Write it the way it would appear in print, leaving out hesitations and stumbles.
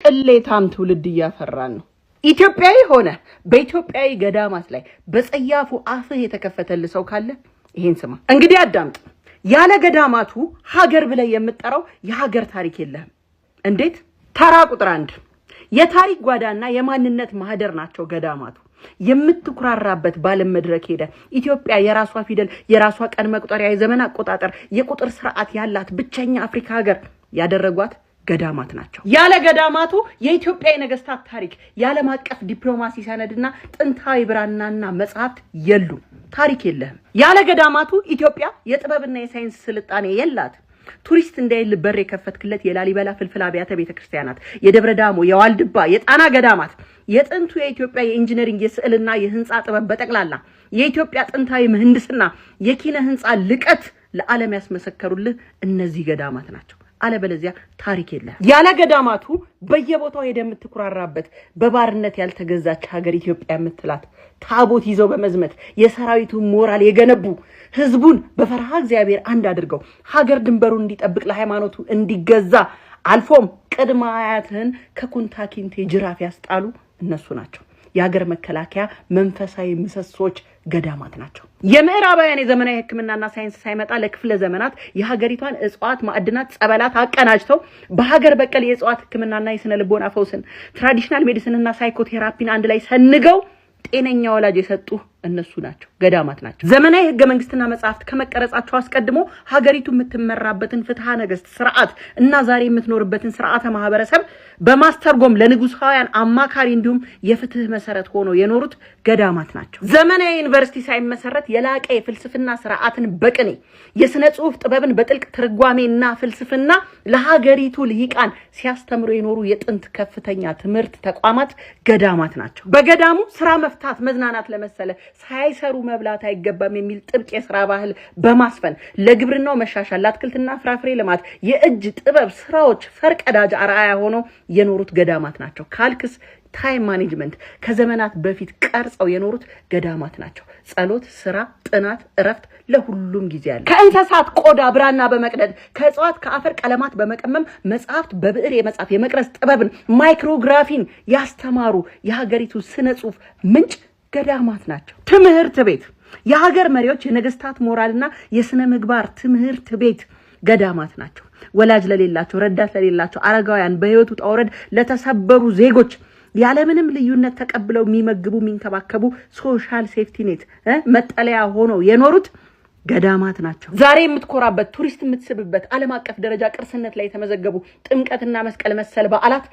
ቅሌታም ትውልድ እያፈራን ነው። ኢትዮጵያዊ ሆነ በኢትዮጵያዊ ገዳማት ላይ በጸያፉ አፍህ የተከፈተልህ ሰው ካለ ይሄን ስማ። እንግዲህ አዳምጥ። ያለ ገዳማቱ ሀገር ብለህ የምትጠራው የሀገር ታሪክ የለህም። እንዴት? ተራ ቁጥር 1 የታሪክ ጓዳና የማንነት ማህደር ናቸው ገዳማቱ። የምትኩራራበት ባለም መድረክ ሄደ ኢትዮጵያ የራሷ ፊደል፣ የራሷ ቀን መቁጠሪያ፣ የዘመን አቆጣጠር፣ የቁጥር ስርዓት ያላት ብቸኛ አፍሪካ ሀገር ያደረጓት ገዳማት ናቸው። ያለ ገዳማቱ የኢትዮጵያ የነገስታት ታሪክ፣ የዓለም አቀፍ ዲፕሎማሲ ሰነድና ጥንታዊ ብራናና መጽሐፍት የሉም። ታሪክ የለህም። ያለ ገዳማቱ ኢትዮጵያ የጥበብና የሳይንስ ስልጣኔ የላት። ቱሪስት እንዳይል በር የከፈትክለት የላሊበላ ፍልፍል አብያተ ቤተክርስቲያናት፣ የደብረ ዳሞ፣ የዋልድባ፣ የጣና ገዳማት፣ የጥንቱ የኢትዮጵያ የኢንጂነሪንግ የስዕልና የህንፃ ጥበብ በጠቅላላ የኢትዮጵያ ጥንታዊ ምህንድስና የኪነ ህንፃ ልቀት ለዓለም ያስመሰከሩልህ እነዚህ ገዳማት ናቸው። አለበለዚያ ታሪክ የለም። ያለ ገዳማቱ በየቦታው ሄደ የምትኩራራበት በባርነት ያልተገዛች ሀገር ኢትዮጵያ የምትላት ታቦት ይዘው በመዝመት የሰራዊቱ ሞራል የገነቡ ህዝቡን በፈርሃ እግዚአብሔር አንድ አድርገው ሀገር ድንበሩን እንዲጠብቅ ለሃይማኖቱ እንዲገዛ አልፎም ቅድመ አያትህን ከኩንታኪንቴ ጅራፍ ያስጣሉ እነሱ ናቸው። የሀገር መከላከያ መንፈሳዊ ምሰሶች ገዳማት ናቸው። የምዕራባውያን የዘመናዊ ህክምናና ሳይንስ ሳይመጣ ለክፍለ ዘመናት የሀገሪቷን እጽዋት፣ ማዕድናት፣ ጸበላት አቀናጅተው በሀገር በቀል የእጽዋት ህክምናና የስነ ልቦና ፈውስን፣ ትራዲሽናል ሜዲሲንና ሳይኮቴራፒን አንድ ላይ ሰንገው ጤነኛ ወላጅ የሰጡ እነሱ ናቸው፣ ገዳማት ናቸው። ዘመናዊ ህገ መንግስትና መጽሐፍት ከመቀረጻቸው አስቀድሞ ሀገሪቱ የምትመራበትን ፍትሐ ነገስት ስርዓት እና ዛሬ የምትኖርበትን ስርዓተ ማህበረሰብ በማስተርጎም ለንጉሳውያን አማካሪ እንዲሁም የፍትህ መሰረት ሆኖ የኖሩት ገዳማት ናቸው። ዘመናዊ ዩኒቨርሲቲ ሳይመሰረት የላቀ የፍልስፍና ስርዓትን በቅኔ የስነ ጽሁፍ ጥበብን በጥልቅ ትርጓሜና ፍልስፍና ለሀገሪቱ ልሂቃን ሲያስተምሩ የኖሩ የጥንት ከፍተኛ ትምህርት ተቋማት ገዳማት ናቸው። በገዳሙ ስራ መፍታት፣ መዝናናት ለመሰለ ሳይሰሩ መብላት አይገባም የሚል ጥብቅ የሥራ ባህል በማስፈን ለግብርናው መሻሻል፣ ለአትክልትና ፍራፍሬ ልማት የእጅ ጥበብ ስራዎች ፈርቀዳጅ አርአያ ሆነው የኖሩት ገዳማት ናቸው። ካልክስ ታይም ማኔጅመንት ከዘመናት በፊት ቀርጸው የኖሩት ገዳማት ናቸው። ጸሎት፣ ስራ፣ ጥናት፣ እረፍት ለሁሉም ጊዜ አለ። ከእንስሳት ቆዳ ብራና በመቅደድ ከእጽዋት ከአፈር ቀለማት በመቀመም መጽሐፍት በብዕር የመጻፍ የመቅረጽ ጥበብን ማይክሮግራፊን ያስተማሩ የሀገሪቱ ስነ ጽሁፍ ምንጭ ገዳማት ናቸው። ትምህርት ቤት የሀገር መሪዎች የነገስታት ሞራልና የስነ ምግባር ትምህርት ቤት ገዳማት ናቸው። ወላጅ ለሌላቸው፣ ረዳት ለሌላቸው አረጋውያን፣ በህይወቱ ጣውረድ ለተሰበሩ ዜጎች ያለምንም ልዩነት ተቀብለው የሚመግቡ የሚንከባከቡ ሶሻል ሴፍቲ ኔት መጠለያ ሆነው የኖሩት ገዳማት ናቸው። ዛሬ የምትኮራበት ቱሪስት የምትስብበት ዓለም አቀፍ ደረጃ ቅርስነት ላይ የተመዘገቡ ጥምቀትና መስቀል መሰል በዓላት